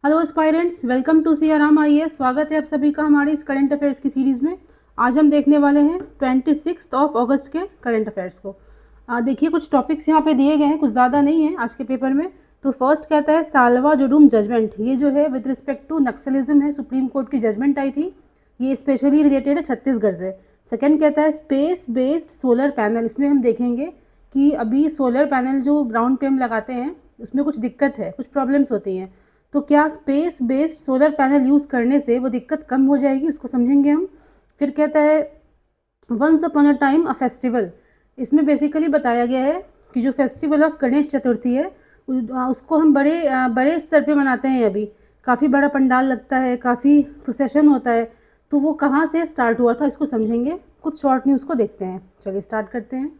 Hello aspirants, welcome to Sriram IAS. स्वागत है आप सभी का हमारी इस करंट अफेयर्स की सीरीज़ में। आज हम देखने वाले हैं 26 अगस्त के करंट अफेयर्स को। देखिए, कुछ टॉपिक्स यहाँ पे दिए गए हैं, कुछ ज़्यादा नहीं है आज के पेपर में। तो फर्स्ट कहता है साल्वा जुडुम जजमेंट। ये जो है विद रिस्पेक्ट टू नक्सलिज्म है, सुप्रीम कोर्ट की जजमेंट आई थी। ये स्पेशली रिलेटेड है छत्तीसगढ़ से। सेकेंड कहता है स्पेस बेस्ड सोलर पैनल। इसमें हम देखेंगे कि अभी सोलर पैनल जो ग्राउंड पे हम लगाते हैं उसमें कुछ दिक्कत है, कुछ प्रॉब्लम्स होती हैं। तो क्या space based solar panel use करने से वो दिक्कत कम हो जाएगी, उसको समझेंगे हम। फिर कहता है once upon a time a festival. इसमें बेसिकली बताया गया है कि जो फेस्टिवल ऑफ गणेश चतुर्थी है उसको हम बड़े स्तर पे मनाते हैं। अभी काफ़ी बड़ा पंडाल लगता है, काफ़ी प्रोसेशन होता है। तो वो कहाँ से स्टार्ट हुआ था, इसको समझेंगे। कुछ शॉर्ट न्यूज़ को देखते हैं। चलिए स्टार्ट करते हैं।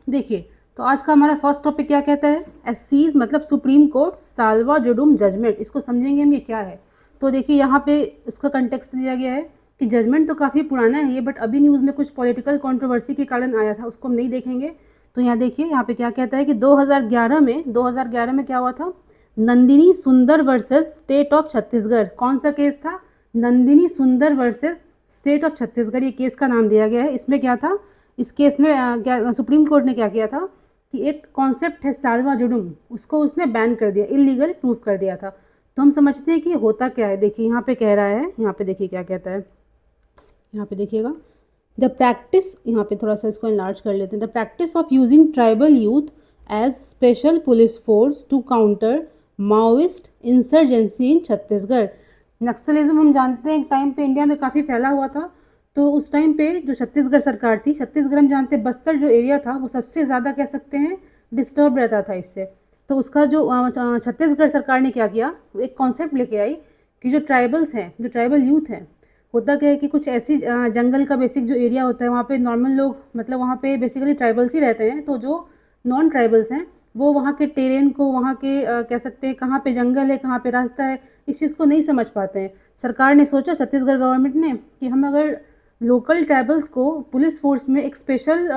देखिए, तो आज का हमारा फर्स्ट टॉपिक क्या कहता है, एससीज मतलब सुप्रीम कोर्ट साल्वा जुडुम जजमेंट। इसको समझेंगे हम, ये क्या है। तो देखिए यहाँ पे उसका कंटेक्स्ट दिया गया है कि जजमेंट तो काफ़ी पुराना है ये, बट अभी न्यूज़ में कुछ पॉलिटिकल कंट्रोवर्सी के कारण आया था, उसको हम नहीं देखेंगे। तो यहाँ देखिए, यहाँ पे क्या कहता है कि 2011 में क्या हुआ था, नंदिनी सुंदर वर्सेस स्टेट ऑफ छत्तीसगढ़। कौन सा केस था, नंदिनी सुंदर वर्सेस स्टेट ऑफ छत्तीसगढ़, ये केस का नाम दिया गया है। इसमें क्या था, इस केस में सुप्रीम कोर्ट ने क्या किया था कि एक कॉन्सेप्ट है साल्वा जुडुम, उसको उसने बैन कर दिया, इलीगल प्रूफ कर दिया था। तो हम समझते हैं कि होता क्या है। देखिए यहाँ पे कह रहा है, यहाँ पे देखिए क्या कहता है, यहाँ पे देखिएगा द प्रैक्टिस, यहाँ पे थोड़ा सा इसको इनलार्ज कर लेते हैं। The practice of using tribal youth as special police force to counter Maoist insurgency in Chhattisgarh. Naxalism हम जानते हैं एक टाइम पे इंडिया में काफ़ी फैला हुआ था। तो उस टाइम पे जो छत्तीसगढ़ सरकार थी, छत्तीसगढ़ हम जानते हैं बस्तर जो एरिया था वो सबसे ज़्यादा कह सकते हैं डिस्टर्ब रहता था इससे। तो उसका जो छत्तीसगढ़ सरकार ने क्या किया, एक कॉन्सेप्ट लेके आई कि जो ट्राइबल्स हैं, जो ट्राइबल यूथ हैं, होता क्या है कि कुछ ऐसी जंगल का बेसिक जो एरिया होता है वहाँ पे नॉर्मल लोग, मतलब वहाँ पे बेसिकली ट्राइबल्स ही रहते हैं। तो जो नॉन ट्राइबल्स हैं वो वहाँ के टेरेन को, वहाँ के कह सकते हैं कहाँ पे जंगल है, कहाँ पे रास्ता है, इस चीज़ को नहीं समझ पाते हैं। सरकार ने सोचा, छत्तीसगढ़ गवर्नमेंट ने, कि हम अगर लोकल ट्राइबल्स को पुलिस फोर्स में एक स्पेशल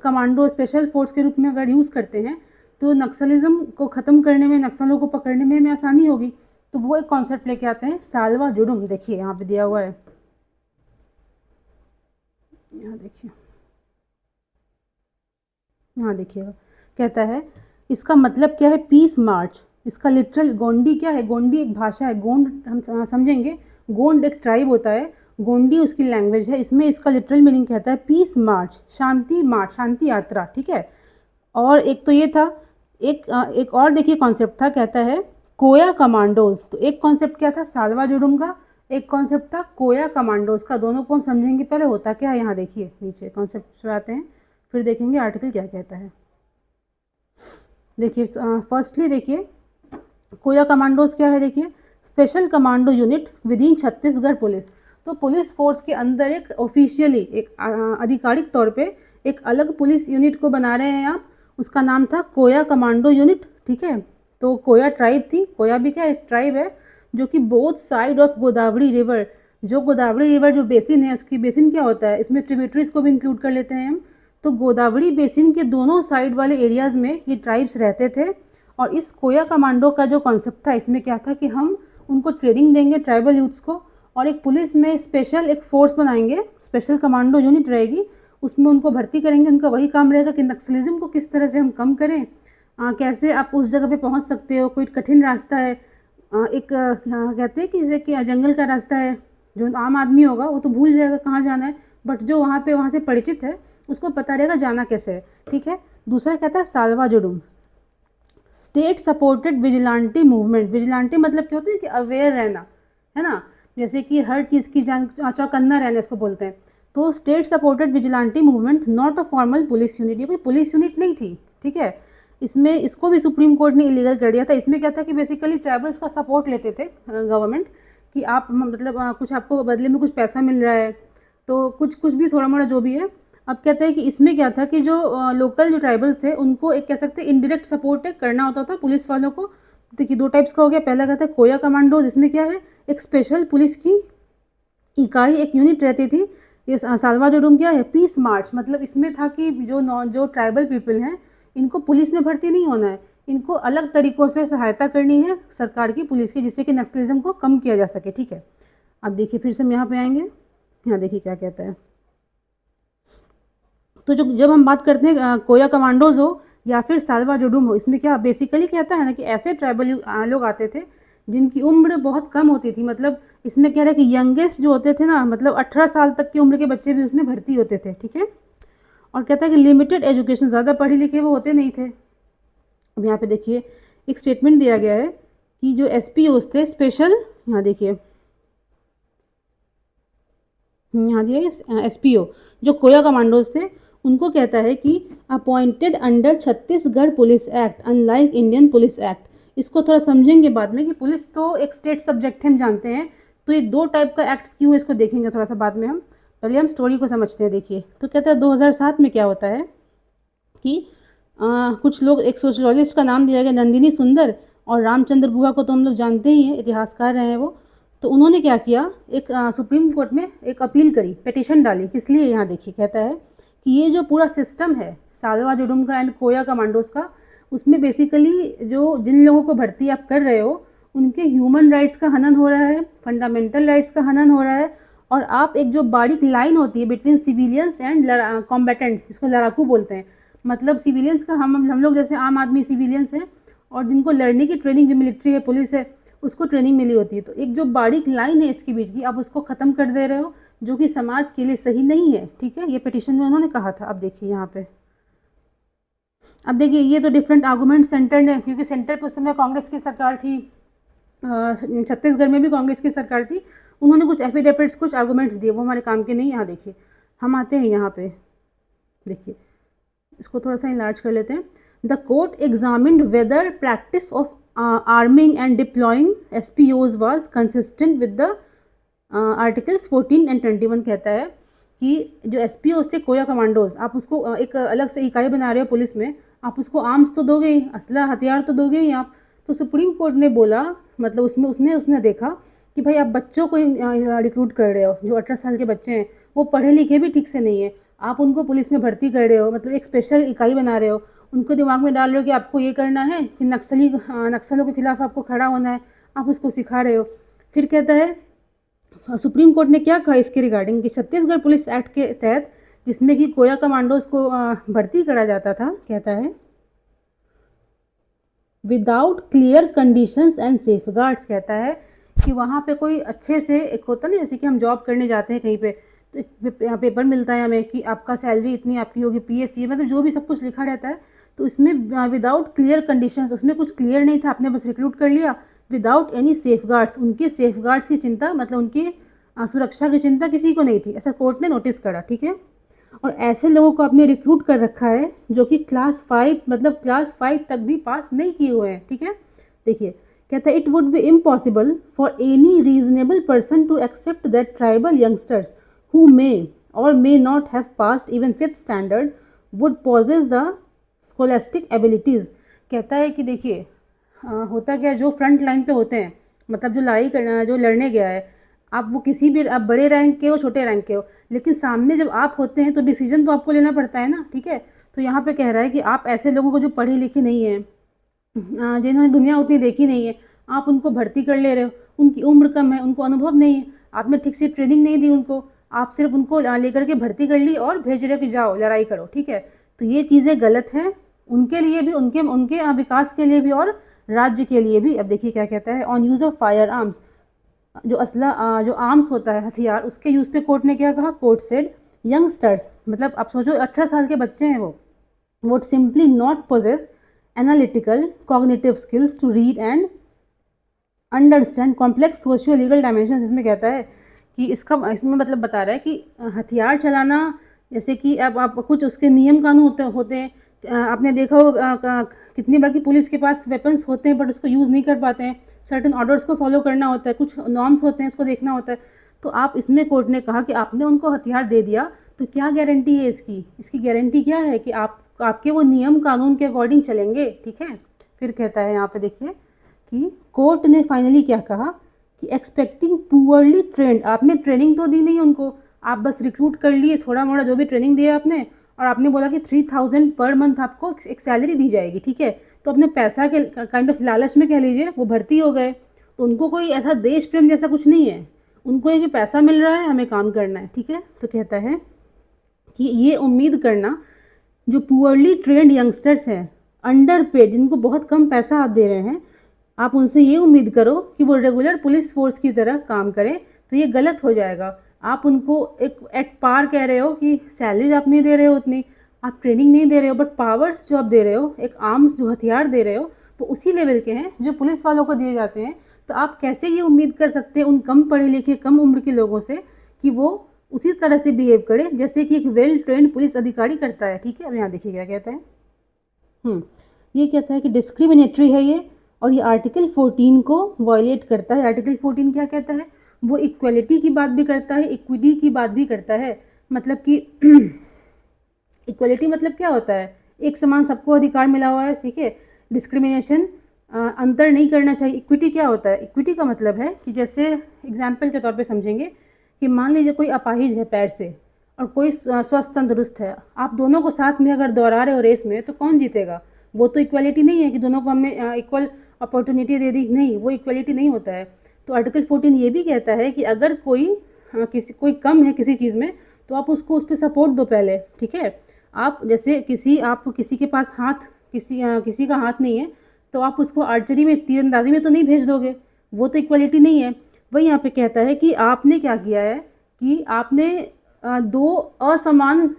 कमांडो, स्पेशल फोर्स के रूप में अगर यूज़ करते हैं तो नक्सलिज्म को ख़त्म करने में, नक्सलों को पकड़ने में हमें आसानी होगी। तो वो एक कॉन्सेप्ट लेके आते हैं साल्वा जुडुम। देखिए यहाँ पे दिया हुआ है, यहाँ देखिए, यहाँ देखिएगा, कहता है इसका मतलब क्या है, पीस मार्च। इसका लिटरल गोंडी क्या है, गोंडी एक भाषा है, गोंड हम समझेंगे। गोंड एक ट्राइब होता है, गोंडी उसकी लैंग्वेज है। इसमें इसका लिटरल मीनिंग कहता है पीस मार्च, शांति मार्च, शांति यात्रा, ठीक है। और एक तो ये था, एक और देखिए कॉन्सेप्ट था, कहता है कोया कमांडोज। तो एक कॉन्सेप्ट क्या था, साल्वा जुडुम का, एक कॉन्सेप्ट था कोया कमांडोज का। दोनों को हम समझेंगे। पहले होता क्या है, यहाँ देखिए नीचे कॉन्सेप्ट पे आते हैं, फिर देखेंगे आर्टिकल क्या कहता है। देखिए फर्स्टली देखिए कोया कमांडोज क्या है, देखिए special commando unit with in Chhattisgarh police. तो पुलिस फोर्स के अंदर एक ऑफिशियली, एक आधिकारिक तौर पे एक अलग पुलिस यूनिट को बना रहे हैं आप। उसका नाम था कोया कमांडो यूनिट, ठीक है। तो कोया ट्राइब थी, कोया भी क्या एक ट्राइब है, जो कि both side of Godavari river, जो गोदावरी रिवर जो बेसिन है, उसकी बेसिन क्या होता है, इसमें ट्रिब्यूटरीज को भी इंक्लूड कर लेते हैं हम। तो गोदावरी बेसिन के दोनों साइड वाले एरियाज़ में ये ट्राइब्स रहते थे। और इस कोया कमांडो का जो कॉन्सेप्ट था, इसमें क्या था कि हम उनको ट्रेनिंग देंगे ट्राइबल यूथ्स को, और एक पुलिस में स्पेशल एक फोर्स बनाएंगे, स्पेशल कमांडो यूनिट रहेगी, उसमें उनको भर्ती करेंगे। उनका वही काम रहेगा कि नक्सलिज्म को किस तरह से हम कम करें, कैसे आप उस जगह पे पहुंच सकते हो, कोई कठिन रास्ता है, कहते हैं कि जैसे कि जंगल का रास्ता है, जो आम आदमी होगा वो तो भूल जाएगा कहाँ जाना है, बट जो वहाँ से परिचित है उसको पता रहेगा जाना कैसे है, ठीक है। दूसरा कहता है साल्वा Judum, state supported vigilante movement. विजिलांटी मतलब क्या होता है कि अवेयर रहना, है ना, जैसे कि हर चीज़ की जान, चौकन्ना रहना इसको बोलते हैं। तो state supported vigilante movement, not a formal police unit. ये कोई पुलिस यूनिट नहीं थी, ठीक है। इसमें इसको भी सुप्रीम कोर्ट ने इलीगल कर दिया था। इसमें क्या था कि बेसिकली ट्राइबल्स का सपोर्ट लेते थे गवर्नमेंट, कि आप मतलब कुछ आपको बदले में कुछ पैसा मिल रहा है, तो कुछ भी थोड़ा मोड़ा जो भी है। अब कहते हैं कि इसमें क्या था कि जो लोकल जो ट्राइबल्स थे उनको एक कह सकते हैं इनडायरेक्ट सपोर्ट करना होता था पुलिस वालों को। देखिए दो टाइप्स का हो गया। पहला कहता है कोया कमांडो, जिसमें क्या है, एक स्पेशल पुलिस की इकाई, एक यूनिट रहती थी। ये साल्वा जुडुम क्या है, पीस मार्च, मतलब इसमें था कि जो ट्राइबल पीपल हैं इनको पुलिस में भर्ती नहीं होना है, इनको अलग तरीक़ों से सहायता करनी है सरकार की, पुलिस की, जिससे कि नक्सलिज़म को कम किया जा सके, ठीक है। अब देखिए फिर से हम यहाँ पे आएंगे, यहाँ देखिए क्या कहता है। तो जब हम बात करते हैं कोया कमांडोज़ हो या फिर साल्वा जुडूम हो, इसमें क्या बेसिकली कहता है ना कि ऐसे ट्राइबल लोग आते थे जिनकी उम्र बहुत कम होती थी, मतलब इसमें कह रहा है कि यंगेस्ट जो होते थे ना, मतलब 18 साल तक की उम्र के बच्चे भी उसमें भर्ती होते थे, ठीक है। और कहता है कि लिमिटेड एजुकेशन, ज़्यादा पढ़े लिखे वो होते नहीं थे। अब यहाँ पे देखिए एक स्टेटमेंट दिया गया है कि जो SPOs थे स्पेशल, यहाँ देखिए यहाँ दिया SPO जो कोया कमांडोज थे, उनको कहता है कि appointed under Chhattisgarh police act unlike Indian police act. इसको थोड़ा समझेंगे बाद में कि पुलिस तो एक स्टेट सब्जेक्ट है, हम जानते हैं, तो ये दो टाइप का एक्ट्स क्यों है इसको देखेंगे थोड़ा सा बाद में। हम पहले हम स्टोरी को समझते हैं। देखिए तो कहता है 2007 में क्या होता है कि कुछ लोग, एक सोशलॉजिस्ट का नाम दिया गया नंदिनी सुंदर, और रामचंद्र गुहा को तो हम लोग जानते ही हैं, इतिहासकार रहे हैं वो। तो उन्होंने क्या किया, एक सुप्रीम कोर्ट में एक अपील करी, पिटीशन डाली। किस लिए, यहाँ देखिए कहता है कि ये जो पूरा सिस्टम है साल्वा जुडूम का एंड कोया कमांडोज का, उसमें बेसिकली जो जिन लोगों को भर्ती आप कर रहे हो उनके ह्यूमन राइट्स का हनन हो रहा है, फंडामेंटल राइट्स का हनन हो रहा है, और आप एक जो बारीक लाइन होती है बिटवीन सिविलियंस एंड कॉम्बेटेंट्स, जिसको लड़ाकू बोलते हैं, मतलब सिविलियंस का हम लोग जैसे आम आदमी सिविलियंस हैं, और जिनको लड़ने की ट्रेनिंग जो मिलिट्री है, पुलिस है, उसको ट्रेनिंग मिली होती है। तो एक जो बारीक लाइन है इसके बीच की, आप उसको ख़त्म कर दे रहे हो, जो कि समाज के लिए सही नहीं है, ठीक है। ये पिटीशन में उन्होंने कहा था। अब देखिए यहाँ पे, अब देखिए ये तो डिफरेंट आर्गूमेंट सेंटर ने, क्योंकि सेंटर पर उस समय कांग्रेस की सरकार थी, छत्तीसगढ़ में भी कांग्रेस की सरकार थी, उन्होंने कुछ एफिडेविट्स, कुछ आर्गूमेंट्स दिए, वो हमारे काम के नहीं। यहाँ देखिए हम आते हैं यहाँ पे, देखिए इसको थोड़ा सा इलाज कर लेते हैं। The court examined whether practice of arming and deploying SPOs was consistent with the articles 14 and 21। कहता है कि जो SPOs थे कोया कमांडोज, आप उसको एक अलग से इकाई बना रहे हो पुलिस में, आप उसको आर्म्स तो दोगे ही, असला हथियार तो दोगे ही आप। तो सुप्रीम कोर्ट ने बोला, मतलब उसमें उसने देखा कि भाई आप बच्चों को रिक्रूट कर रहे हो, जो 18 साल के बच्चे हैं, वो पढ़े लिखे भी ठीक से नहीं है, आप उनको पुलिस में भर्ती कर रहे हो, मतलब एक स्पेशल इकाई बना रहे हो, उनको दिमाग में डाल रहे हो कि आपको ये करना है कि नक्सलों के खिलाफ आपको खड़ा होना है, आप उसको सिखा रहे हो। फिर कहता है सुप्रीम कोर्ट ने क्या कहा इसके रिगार्डिंग कि छत्तीसगढ़ पुलिस एक्ट के तहत, जिसमें कि कोया कमांडोज को भर्ती करा जाता था, कहता है without clear conditions and safeguards. कहता है कि वहाँ पे कोई अच्छे से, एक होता ना जैसे कि हम जॉब करने जाते हैं कहीं पे, तो यहाँ पेपर मिलता है हमें कि आपका सैलरी इतनी आपकी होगी, PF ये मतलब जो भी सब कुछ लिखा रहता है, तो इसमें विदाउट क्लियर कंडीशंस, उसमें कुछ क्लियर नहीं था, आपने बस रिक्रूट कर लिया विदाउट एनी सेफगार्ड्स। उनके सेफगार्ड्स की चिंता, मतलब उनकी सुरक्षा की चिंता किसी को नहीं थी, ऐसा कोर्ट ने नोटिस करा, ठीक है। और ऐसे लोगों को आपने रिक्रूट कर रखा है जो कि क्लास 5, मतलब क्लास 5 तक भी पास नहीं किए हुए हैं, ठीक है। देखिए कहता है it would be impossible for any reasonable person to accept that tribal youngsters who may or may not have passed even 5th standard would possess the scholastic abilities। कहता है कि देखिए होता क्या, जो फ्रंट लाइन पे होते हैं, मतलब जो लड़ाई करना, जो लड़ने गया है, आप वो किसी भी, आप बड़े रैंक के हो, छोटे रैंक के हो, लेकिन सामने जब आप होते हैं तो डिसीजन तो आपको लेना पड़ता है ना, ठीक है। तो यहाँ पे कह रहा है कि आप ऐसे लोगों को जो पढ़े लिखे नहीं हैं, जिन्होंने दुनिया उतनी देखी नहीं है, आप उनको भर्ती कर ले रहे हो, उनकी उम्र कम है, उनको अनुभव नहीं है, आपने ठीक से ट्रेनिंग नहीं दी उनको, आप सिर्फ उनको लेकर के भर्ती कर ली और भेज रहे हो कि जाओ लड़ाई करो, ठीक है। तो ये चीज़ें गलत हैं उनके लिए भी, उनके विकास के लिए भी और राज्य के लिए भी। अब देखिए क्या कहता है, on use of fire arms, जो असला, जो आर्म्स होता है हथियार, उसके यूज़ पे कोर्ट ने क्या कहा, कोर्ट सेड यंगस्टर्स, मतलब आप सोचो 18 साल के बच्चे हैं वो, would simply not possess analytical cognitive skills to read and understand complex socio legal dimension. इसमें कहता है कि इसमें मतलब बता रहा है कि हथियार चलाना, जैसे कि अब आप कुछ उसके नियम कानून होते हैं, आपने देखा हो कितनी बार की पुलिस के पास वेपन्स होते हैं बट उसको यूज़ नहीं कर पाते हैं, सर्टन ऑर्डर्स को फॉलो करना होता है, कुछ नॉर्म्स होते हैं उसको देखना होता है। तो आप इसमें कोर्ट ने कहा कि आपने उनको हथियार दे दिया तो क्या गारंटी है इसकी गारंटी क्या है कि आपके वो नियम कानून के अकॉर्डिंग चलेंगे, ठीक है। फिर कहता है यहाँ पे देखिए कि कोर्ट ने फाइनली क्या कहा कि एक्सपेक्टिंग पुअरली ट्रेंड, आपने ट्रेनिंग तो दी नहीं उनको, आप बस रिक्रूट कर लिए, थोड़ा मोड़ा जो भी ट्रेनिंग दिया आपने, और आपने बोला कि 3000 पर मंथ आपको एक सैलरी दी जाएगी, ठीक है। तो अपने पैसा के काइंड ऑफ लालच में कह लीजिए वो भर्ती हो गए। तो उनको कोई ऐसा देश प्रेम जैसा कुछ नहीं है, उनको ये कि पैसा मिल रहा है, हमें काम करना है, ठीक है। तो कहता है कि ये उम्मीद करना जो पुअरली ट्रेंड यंगस्टर्स हैं, अंडर पेड, जिनको बहुत कम पैसा आप दे रहे हैं, आप उनसे ये उम्मीद करो कि वो रेगुलर पुलिस फोर्स की तरह काम करें, तो ये गलत हो जाएगा। आप उनको एक एट पार कह रहे हो कि सैलरीज आप नहीं दे रहे हो उतनी, आप ट्रेनिंग नहीं दे रहे हो, बट पावर्स जो आप दे रहे हो, एक आर्म्स जो हथियार दे रहे हो, तो उसी लेवल के हैं जो पुलिस वालों को दिए जाते हैं। तो आप कैसे ये उम्मीद कर सकते हैं उन कम पढ़े लिखे कम उम्र के लोगों से कि वो उसी तरह से बिहेव करे जैसे कि एक वेल ट्रेंड पुलिस अधिकारी करता है, ठीक है। अब यहाँ देखिए क्या कहता है। ये कहता है कि डिस्क्रिमिनेटरी है ये, और ये आर्टिकल 14 को वायलेट करता है। आर्टिकल 14 क्या कहता है? वो इक्वलिटी की बात भी करता है, इक्विटी की बात भी करता है। मतलब कि इक्वलिटी मतलब क्या होता है? एक समान सबको अधिकार मिला हुआ है, ठीक है। डिस्क्रिमिनेशन, अंतर नहीं करना चाहिए। इक्विटी क्या होता है? इक्विटी का मतलब है कि जैसे एग्जाम्पल के तौर पे समझेंगे कि मान लीजिए कोई अपाहिज है पैर से और कोई स्वस्थ तंदुरुस्त है, आप दोनों को साथ में अगर दौड़ा रहे हो रेस में, तो कौन जीतेगा? वो तो इक्वलिटी नहीं है कि दोनों को हमने इक्वल अपॉर्चुनिटी दे दी, नहीं, वो इक्वलिटी नहीं होता है। तो आर्टिकल 14 ये भी कहता है कि अगर कोई कोई कम है किसी चीज़ में, तो आप उसको उस पर सपोर्ट दो पहले, ठीक है। आप जैसे किसी के पास किसी का हाथ नहीं है, तो आप उसको आर्चरी में, तीरंदाजी में तो नहीं भेज दोगे, वो तो इक्वलिटी नहीं है। वही यहाँ पे कहता है कि आपने क्या किया है कि आपने दो असमान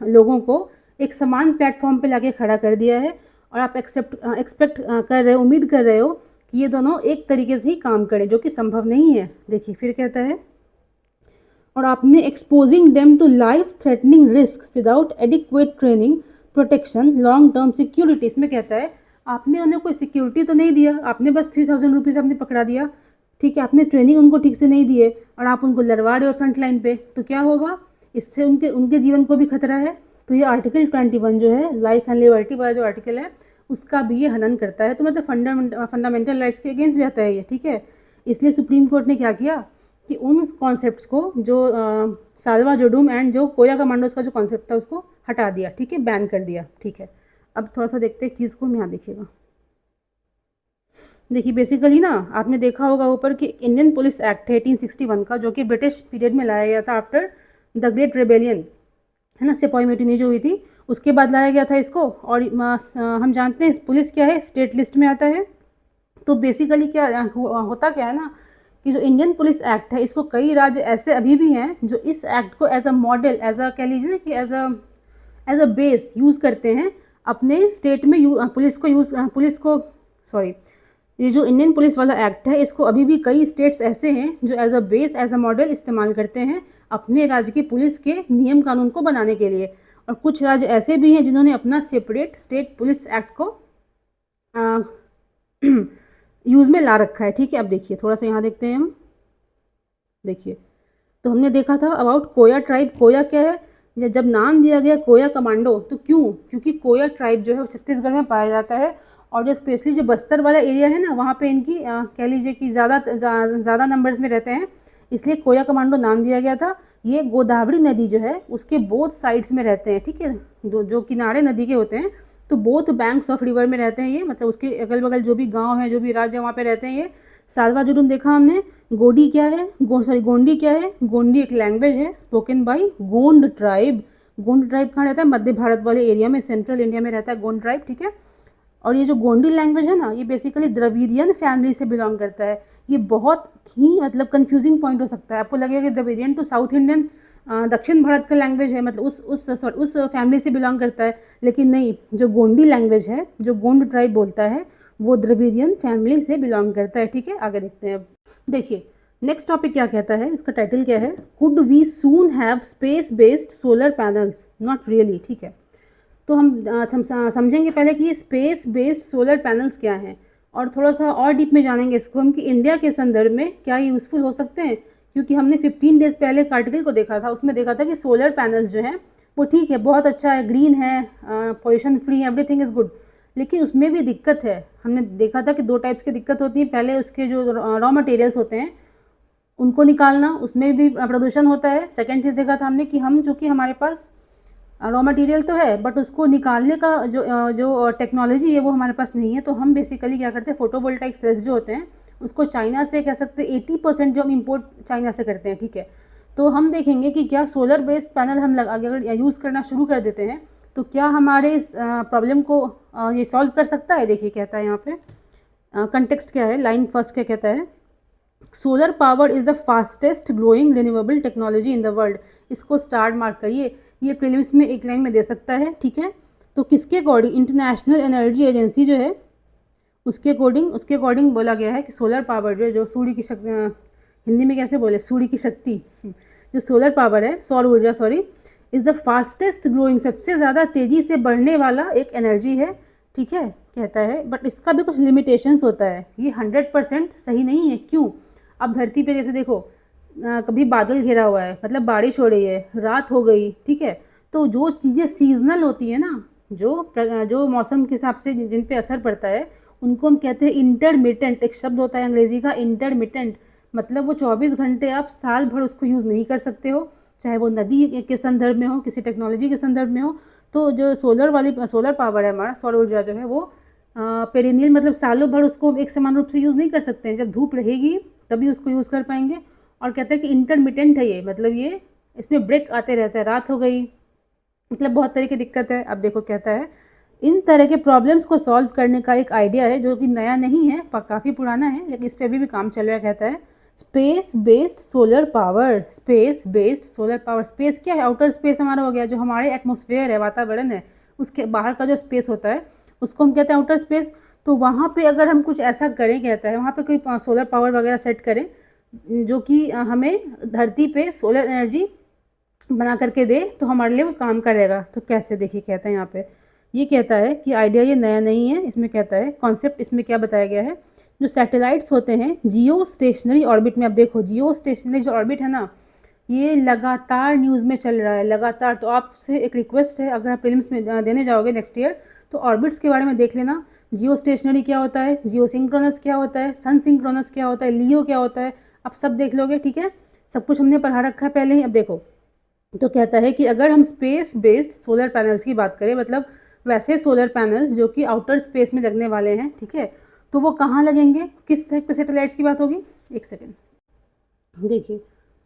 लोगों को एक समान प्लेटफॉर्म पे लाके खड़ा कर दिया है, और आप एक्सपेक्ट कर रहे हो, उम्मीद कर रहे हो कि ये दोनों एक तरीके से ही काम करें, जो कि संभव नहीं है। देखिए फिर कहता है, और आपने exposing them to life threatening risk without adequate training protection long term security. इसमें कहता है आपने उन्हें कोई सिक्योरिटी तो नहीं दिया, आपने बस 3000 रुपीज़ आपने पकड़ा दिया, ठीक है। आपने ट्रेनिंग उनको ठीक से नहीं दिए और आप उनको लड़वा रहे हो फ्रंट लाइन पे, तो क्या होगा? इससे उनके जीवन को भी खतरा है। तो ये आर्टिकल 21 जो है लाइफ एंड लिबर्टी वाला जो आर्टिकल है, उसका भी ये हनन करता है। तो मतलब फंडामेंटल राइट्स के अगेंस्ट जाता है ये, ठीक है। इसलिए सुप्रीम कोर्ट ने क्या किया कि उन कॉन्सेप्ट्स को जो साल्वा जोडुम एंड जो कोया कमांडोज का जो कॉन्सेप्ट था उसको हटा दिया, ठीक है, बैन कर दिया, ठीक है। अब थोड़ा सा देखते हैं एक चीज़ को, यहाँ देखिएगा। देखिए बेसिकली ना आपने देखा होगा ऊपर कि इंडियन पुलिस एक्ट है 1861 का, जो कि ब्रिटिश पीरियड में लाया गया था आफ्टर द ग्रेट रेबेलियन, है ना, सिपाही म्यूटिनी जो हुई थी, उसके बाद लाया गया था इसको। और हम जानते हैं पुलिस क्या है, स्टेट लिस्ट में आता है। तो बेसिकली क्या होता क्या है ना कि जो इंडियन पुलिस एक्ट है, इसको कई राज्य ऐसे अभी भी हैं जो इस एक्ट को as a model, as a कह लीजिए कि एज अ बेस यूज़ करते हैं अपने स्टेट में। ये जो इंडियन पुलिस वाला एक्ट है, इसको अभी भी कई स्टेट्स ऐसे हैं जो as a base, as a model इस्तेमाल करते हैं अपने राज्य के पुलिस के नियम कानून को बनाने के लिए। और कुछ राज्य ऐसे भी हैं जिन्होंने अपना सेपरेट स्टेट पुलिस एक्ट को यूज़ में ला रखा है, ठीक है। अब देखिए थोड़ा सा यहाँ देखते हैं हम। देखिए तो हमने देखा था अबाउट कोया ट्राइब। कोया क्या है? जब नाम दिया गया कोया कमांडो, तो क्योंकि कोया ट्राइब जो है वो छत्तीसगढ़ में पाया जाता है, और जो स्पेशली जो बस्तर वाला एरिया है ना, वहाँ पे इनकी कह लीजिए कि ज़्यादा नंबर्स में रहते हैं, इसलिए कोया कमांडो नाम दिया गया था। ये गोदावरी नदी जो है उसके बोथ साइड्स में रहते हैं, ठीक है। जो किनारे नदी के होते हैं, तो बोथ बैंक्स ऑफ रिवर में रहते हैं ये, मतलब उसके अगल बगल जो भी गांव है, जो भी राज्य है, वहाँ पे रहते हैं ये। साल्वा जुडुम देखा हमने। गोंडी क्या है? गोंडी क्या है? गोंडी एक लैंग्वेज है spoken by Gond tribe. Gond tribe कहाँ रहता है? मध्य भारत वाले एरिया में, सेंट्रल इंडिया में रहता है गोंड ट्राइब, ठीक है। और ये जो गोंडी लैंग्वेज है ना, ये बेसिकली द्रविडियन फैमिली से बिलोंग करता है। ये बहुत ही मतलब कंफ्यूजिंग पॉइंट हो सकता है, आपको लगेगा कि द्रविडियन तो साउथ इंडियन दक्षिण भारत का लैंग्वेज है, मतलब उस फैमिली से बिलोंग करता है, लेकिन नहीं, जो गोंडी लैंग्वेज है, जो गोंड ट्राइब बोलता है, वो द्रविडियन फैमिली से बिलोंग करता है, ठीक है। आगे देखते हैं। अब देखिए नेक्स्ट टॉपिक क्या कहता है, इसका टाइटल क्या है? Could we soon have space based solar panels? Not really, ठीक है। तो हम समझेंगे पहले कि ये स्पेस बेस्ड सोलर पैनल्स क्या हैं, और थोड़ा सा और डीप में जानेंगे इसको हम कि इंडिया के संदर्भ में क्या यूज़फुल हो सकते हैं। क्योंकि हमने 15 डेज़ पहले एक आर्टिकल को देखा था, उसमें देखा था कि सोलर पैनल्स जो हैं वो ठीक है, बहुत अच्छा है, ग्रीन है, पोल्यूशन फ्री है, एवरीथिंग इज़ गुड, लेकिन उसमें भी दिक्कत है। हमने देखा था कि दो टाइप्स की दिक्कत होती है। पहले उसके जो रॉ मटेरियल्स होते हैं उनको निकालना, उसमें भी प्रदूषण होता है। सेकेंड चीज़ देखा था हमने कि जो कि हमारे पास रॉ मटेरियल तो है बट उसको निकालने का जो टेक्नोलॉजी है वो हमारे पास नहीं है। तो हम बेसिकली क्या करते हैं, फोटोवोल्टाइक सेल्स जो होते हैं उसको चाइना से कह सकते हैं 80% जो हम इंपोर्ट चाइना से करते हैं, ठीक है। तो हम देखेंगे कि क्या सोलर बेस्ड पैनल हम अगर यूज़ करना शुरू कर देते हैं तो क्या हमारे इस प्रॉब्लम को ये सॉल्व कर सकता है। देखिए कहता है यहाँ पे कंटेक्स्ट क्या है, लाइन फर्स्ट क्या कहता है, solar power is the fastest growing renewable technology in the world. इसको स्टार मार्क करिए, ये प्रीलिम्स में एक लाइन में दे सकता है, ठीक है। तो किसके अकॉर्डिंग, इंटरनेशनल एनर्जी एजेंसी जो है उसके अकॉर्डिंग बोला गया है कि सोलर पावर जो सूर्य की शक्ति, हिंदी में कैसे बोले, सूर्य की शक्ति, जो सोलर पावर है, सौर ऊर्जा sorry, is the fastest growing, सबसे ज़्यादा तेज़ी से बढ़ने वाला एक एनर्जी है, ठीक है कहता है। बट इसका भी कुछ लिमिटेशंस होता है, ये 100% सही नहीं है। क्यों? अब धरती पे जैसे देखो कभी बादल घिरा हुआ है, मतलब बारिश हो रही है, रात हो गई, ठीक है। तो जो चीज़ें सीजनल होती है ना, जो मौसम के हिसाब से जिन पे असर पड़ता है उनको हम कहते हैं इंटरमिटेंट। एक शब्द होता है अंग्रेज़ी का इंटरमिटेंट, मतलब वो 24 घंटे आप साल भर उसको यूज़ नहीं कर सकते हो, चाहे वो नदी के संदर्भ में हो, किसी टेक्नोलॉजी के संदर्भ में हो। तो जो सोलर पावर है, हमारा सौर ऊर्जा जो है वो पेरिनियल, मतलब सालों भर उसको एक समान रूप से यूज़ नहीं कर सकते हैं। जब धूप रहेगी तभी उसको यूज़ कर पाएंगे। और कहते हैं कि इंटरमिटेंट है ये, मतलब ये इसमें ब्रेक आते रहता है, रात हो गई, मतलब बहुत तरह की दिक्कत है। अब देखो कहता है इन तरह के प्रॉब्लम्स को सॉल्व करने का एक आइडिया है जो कि नया नहीं है, काफ़ी पुराना है, लेकिन इस पर अभी भी काम चल रहा है। कहता है space based solar power. Space based solar power, space क्या है, आउटर स्पेस हमारा हो गया, जो हमारे एटमॉस्फेयर है, वातावरण है, उसके बाहर का जो स्पेस होता है उसको हम कहते हैं आउटर स्पेस। तो वहाँ पे अगर हम कुछ ऐसा करें, कहता है वहाँ पे कोई सोलर पावर वगैरह सेट करें जो कि हमें धरती पे सोलर एनर्जी बना करके दे, तो हमारे लिए वो काम करेगा। तो कैसे, देखिए कहता है यहाँ पे, ये कहता है कि आइडिया ये नया नहीं है, इसमें कहता है कॉन्सेप्ट इसमें क्या बताया गया है, जो सैटेलाइट्स होते हैं जियो स्टेशनरी ऑर्बिट में। अब देखो जियो स्टेशनरी जो ऑर्बिट है ना, ये लगातार न्यूज़ में चल रहा है, लगातार। तो आपसे एक रिक्वेस्ट है, अगर आप फिल्म्स में देने जाओगे नेक्स्ट ईयर तो ऑर्बिट्स के बारे में देख लेना। जियो स्टेशनरी क्या होता है, जियो सिंक्रोनस क्या होता है, सन सिंक्रोनस क्या होता है, लियो क्या होता है, आप सब देख लोगे, ठीक है। सब कुछ हमने पढ़ा रखा है पहले ही। अब देखो तो कहता है कि अगर हम स्पेस बेस्ड सोलर पैनल्स की बात करें, मतलब वैसे सोलर पैनल्स जो कि आउटर स्पेस में लगने वाले हैं, ठीक है, तो वो कहाँ लगेंगे, किस टाइप के सैटेलाइट्स की बात होगी। एक सेकेंड देखिए,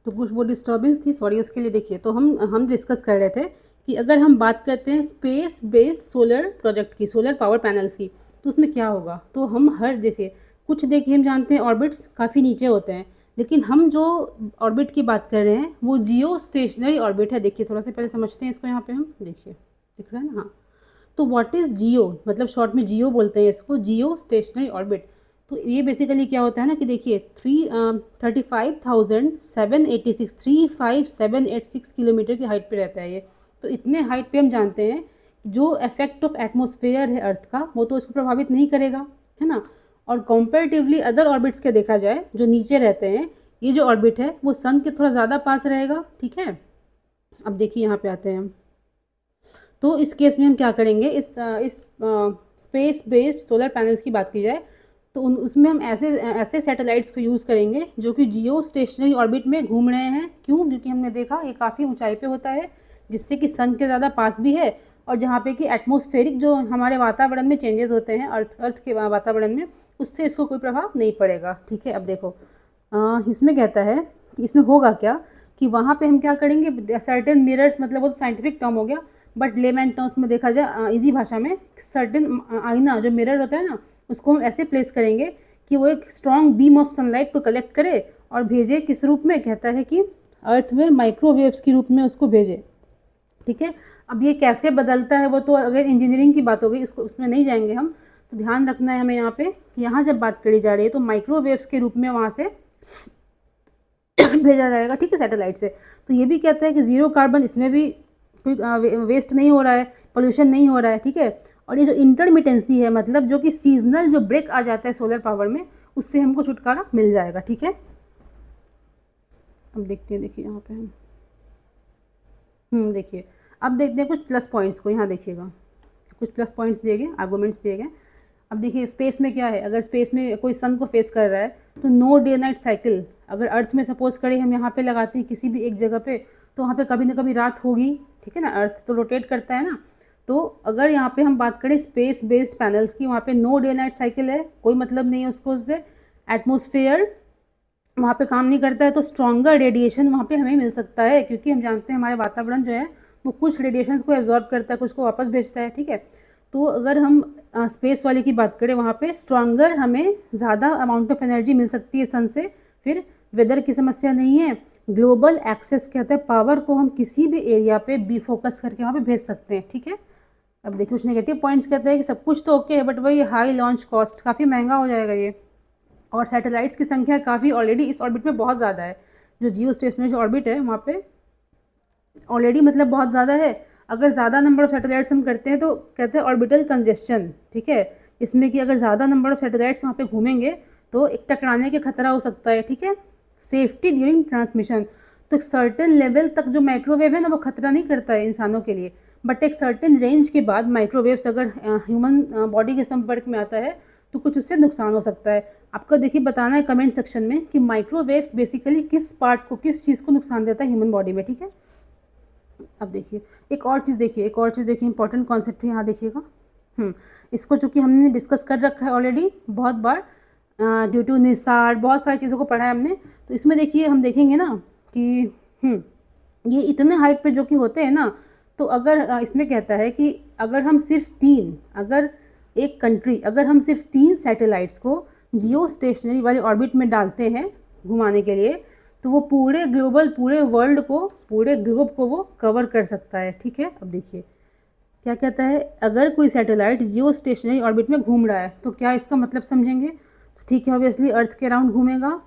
तो कुछ वो डिस्टर्बेंस थी, सॉरी उसके लिए। देखिए तो हम डिस्कस कर रहे थे कि अगर हम बात करते हैं स्पेस बेस्ड सोलर प्रोजेक्ट की, सोलर पावर पैनल्स की, तो उसमें क्या होगा। तो हम हर जैसे कुछ देखिए, हम जानते हैं ऑर्बिट्स काफ़ी नीचे होते हैं, लेकिन हम जो ऑर्बिट की बात कर रहे हैं वो जियो स्टेशनरी ऑर्बिट है। देखिए थोड़ा सा पहले समझते हैं इसको, यहाँ पे हम देखिए दिख रहा है ना, हाँ। तो व्हाट इज़ जियो, मतलब शॉर्ट में जियो बोलते हैं इसको, जियो स्टेशनरी ऑर्बिट। तो ये बेसिकली क्या होता है ना कि देखिए 35,786 किलोमीटर की हाइट पे रहता है ये। तो इतने हाइट पे हम जानते हैं जो इफेक्ट ऑफ एटमॉस्फेयर है अर्थ का वो तो इसको प्रभावित नहीं करेगा, है ना। और कंपैरेटिवली अदर ऑर्बिट्स के देखा जाए जो नीचे रहते हैं, ये जो ऑर्बिट है वो सन के थोड़ा ज़्यादा पास रहेगा, ठीक है। अब देखिए यहाँ पे आते हैं हम, तो इस केस में हम क्या करेंगे, इस स्पेस बेस्ड सोलर पैनल्स की बात की जाए तो उसमें हम ऐसे सैटेलाइट्स को यूज़ करेंगे जो कि जियो स्टेशनरी ऑर्बिट में घूम रहे हैं। क्यों? क्योंकि हमने देखा ये काफ़ी ऊंचाई पे होता है, जिससे कि सन के ज़्यादा पास भी है, और जहाँ पे कि एटमॉस्फेरिक जो हमारे वातावरण में चेंजेस होते हैं अर्थ के वातावरण में, उससे इसको कोई प्रभाव नहीं पड़ेगा, ठीक है। अब देखो इसमें कहता है कि इसमें होगा क्या कि वहाँ पे हम क्या करेंगे, सर्टेन मिरर्स, मतलब वो तो साइंटिफिक टर्म हो गया, बट लेमैन टर्म्स में देखा जाए इजी भाषा में, सर्टेन आईना जो मिरर होता है ना, उसको हम ऐसे प्लेस करेंगे कि वो एक स्ट्रॉन्ग बीम ऑफ सनलाइट को कलेक्ट करे और भेजे किस रूप में, कहता है कि अर्थ में माइक्रोवेव्स के रूप में उसको भेजे, ठीक है। अब ये कैसे बदलता है वो तो अगर इंजीनियरिंग की बात होगी, इसको उसमें नहीं जाएंगे हम। तो ध्यान रखना है हमें यहाँ पे, यहाँ जब बात करी जा रही है तो माइक्रोवेव्स के रूप में वहाँ से भेजा जाएगा, ठीक है, सैटेलाइट से। तो ये भी कहता है कि ज़ीरो कार्बन, इसमें भी कोई वेस्ट नहीं हो रहा है, पोल्यूशन नहीं हो रहा है, ठीक है। और ये जो इंटरमिटेंसी है, मतलब जो कि सीजनल जो ब्रेक आ जाता है सोलर पावर में, उससे हमको छुटकारा मिल जाएगा, ठीक है। अब देखते हैं, देखिए यहाँ पे हम देखिए, अब देखते हैं कुछ प्लस पॉइंट्स को। यहाँ देखिएगा कुछ प्लस पॉइंट्स दिए गए, आर्गूमेंट्स दिए गए। अब देखिए स्पेस में क्या है, अगर स्पेस में कोई सन को फेस कर रहा है तो नो डे नाइट साइकिल, अगर अर्थ में सपोज करें हम यहाँ पे लगाते हैं किसी भी एक जगह पे, तो वहाँ पे कभी ना कभी रात होगी, ठीक है ना, अर्थ तो रोटेट करता है ना। तो अगर यहाँ पे हम बात करें स्पेस बेस्ड पैनल्स की, वहाँ पे नो डे नाइट साइकिल है, कोई मतलब नहीं है उसको, उससे एटमॉस्फेयर वहाँ पे काम नहीं करता है, तो स्ट्रॉन्गर रेडिएशन वहाँ पे हमें मिल सकता है, क्योंकि हम जानते हैं हमारे वातावरण जो है वो कुछ रेडिएशंस को एब्जॉर्ब करता है, कुछ को वापस भेजता है, ठीक है। तो अगर हम स्पेस वाले की बात करें, वहाँ पे स्ट्रॉन्गर हमें ज़्यादा अमाउंट ऑफ एनर्जी मिल सकती है सन से। फिर वेदर की समस्या नहीं है। ग्लोबल एक्सेस कहते हैं पावर को हम किसी भी एरिया पे बी फोकस करके वहाँ पे भेज सकते हैं, ठीक है। अब देखिए कुछ नेगेटिव पॉइंट्स कहते हैं कि सब कुछ तो ओके है, बट वही हाई लॉन्च कॉस्ट, काफ़ी महंगा हो जाएगा ये, और सैटेलाइट्स की संख्या काफ़ी ऑलरेडी इस ऑर्बिट में बहुत ज़्यादा है। जो जियो स्टेशनरी ऑर्बिट है वहाँ पे ऑलरेडी मतलब बहुत ज़्यादा है। अगर ज़्यादा नंबर ऑफ सैटेलाइट्स हम करते हैं तो कहते हैं ऑर्बिटल कंजेस्शन, ठीक है। इसमें कि अगर ज़्यादा नंबर ऑफ सैटेलाइट्स वहाँ पे घूमेंगे तो एक टकराने के खतरा हो सकता है, ठीक है। सेफ्टी ड्यूरिंग ट्रांसमिशन, तो एक सर्टेन लेवल तक जो माइक्रोवेव है ना वो खतरा नहीं करता है इंसानों के लिए, बट एक सर्टेन रेंज के बाद माइक्रोवेव्स अगर ह्यूमन बॉडी के संपर्क में आता है तो कुछ उससे नुकसान हो सकता है। आपका देखिए बताना है कमेंट सेक्शन में कि माइक्रोवेव्स बेसिकली किस पार्ट को, किस चीज़ को नुकसान देता है ह्यूमन बॉडी में, ठीक है। अब देखिए एक और चीज़ देखिए, इंपॉर्टेंट कॉन्सेप्ट है यहाँ देखिएगा। इसको चूँकि हमने डिस्कस कर रखा है ऑलरेडी बहुत बार, ड्यू टू निसार बहुत सारी चीज़ों को पढ़ा है हमने। तो इसमें देखिए हम देखेंगे ना कि ये इतने हाइट पे जो कि होते हैं ना, तो अगर इसमें कहता है कि अगर हम सिर्फ तीन सैटेलाइट्स को जियो स्टेशनरी वाले ऑर्बिट में डालते हैं घुमाने के लिए, तो वो पूरे वर्ल्ड को, पूरे ग्लोब को वो कवर कर सकता है, ठीक है। अब देखिए क्या कहता है, अगर कोई सैटेलाइट जियो स्टेशनरी ऑर्बिट में घूम रहा है तो क्या इसका मतलब समझेंगे, तो ठीक है, ऑब्वियसली अर्थ के अराउंड घूमेगा